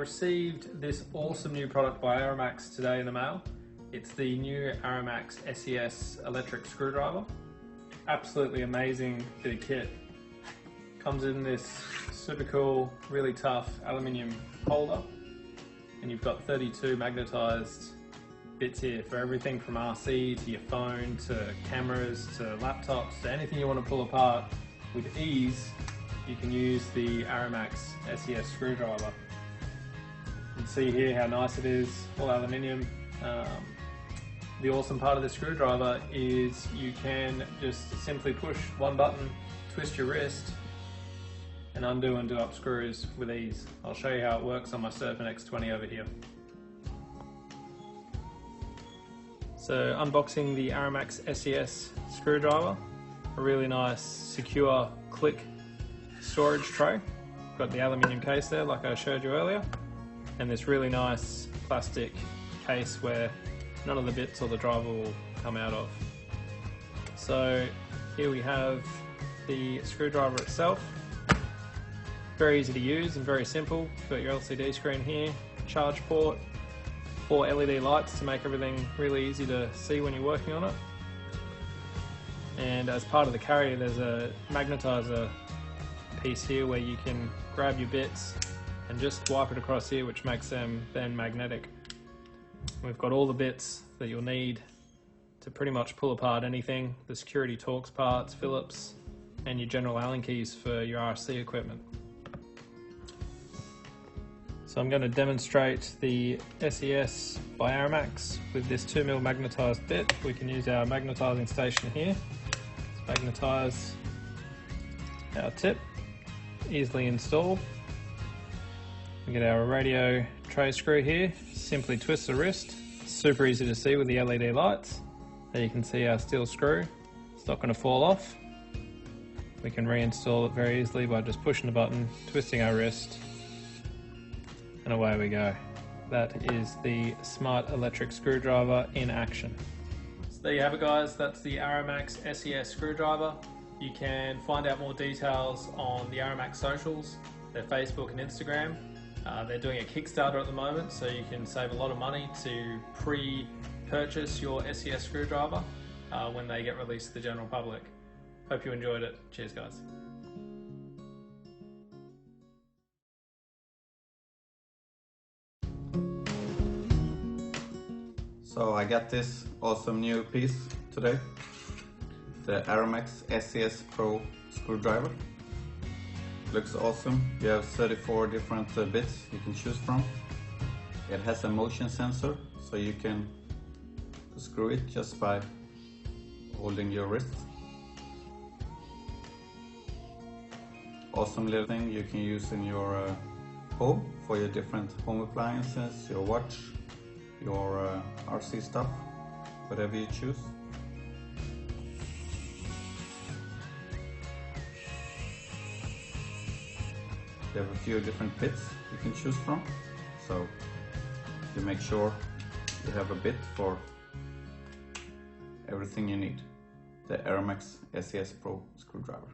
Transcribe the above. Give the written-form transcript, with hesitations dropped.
received this awesome new product by Arrowmax today in the mail. It's the new Arrowmax SES electric screwdriver. Absolutely amazing bit of kit. Comes in this super cool, really tough aluminium holder, and you've got 32 magnetized bits here for everything from RC to your phone to cameras to laptops to anything you want to pull apart with ease. You can use the Arrowmax SES screwdriver. You can see here how nice it is, all aluminium. The awesome part of the screwdriver is you can just simply push one button, twist your wrist, and undo and do up screws with ease. I'll show you how it works on my Surfer X20 over here. So unboxing the Arrowmax SES screwdriver, a really nice secure click storage tray. Got the aluminium case there like I showed you earlier, and this really nice plastic case where none of the bits or the driver will come out of. So here we have the screwdriver itself. Very easy to use and very simple. You've got your LCD screen here, charge port, 4 LED lights to make everything really easy to see when you're working on it. And as part of the carrier, there's a magnetizer piece here where you can grab your bits and just wipe it across here, which makes them then magnetic. We've got all the bits that you'll need to pretty much pull apart anything, the security Torx parts, Phillips, and your general Allen keys for your RC equipment. So I'm going to demonstrate the SES by Arrowmax with this 2mm magnetised bit. We can use our magnetising station here. Let's magnetise our tip, easily install. We get our radio tray screw here, simply twist the wrist, super easy to see with the LED lights. There you can see our steel screw, it's not going to fall off. We can reinstall it very easily by just pushing the button, twisting our wrist, and away we go. That is the smart electric screwdriver in action. So there you have it guys, that's the Arrowmax SES screwdriver. You can find out more details on the Arrowmax socials, their Facebook and Instagram. They're doing a Kickstarter at the moment, so you can save a lot of money to pre-purchase your SES screwdriver when they get released to the general public. Hope you enjoyed it. Cheers guys. So I got this awesome new piece today, the Arrowmax SES Pro screwdriver. Looks awesome. You have 34 different bits you can choose from. It has a motion sensor, so you can screw it just by holding your wrist. Awesome little thing you can use in your home for your different home appliances, your watch, your RC stuff, whatever you choose. You have a few different bits you can choose from, so you make sure you have a bit for everything you need. The Arrowmax SES Pro screwdriver.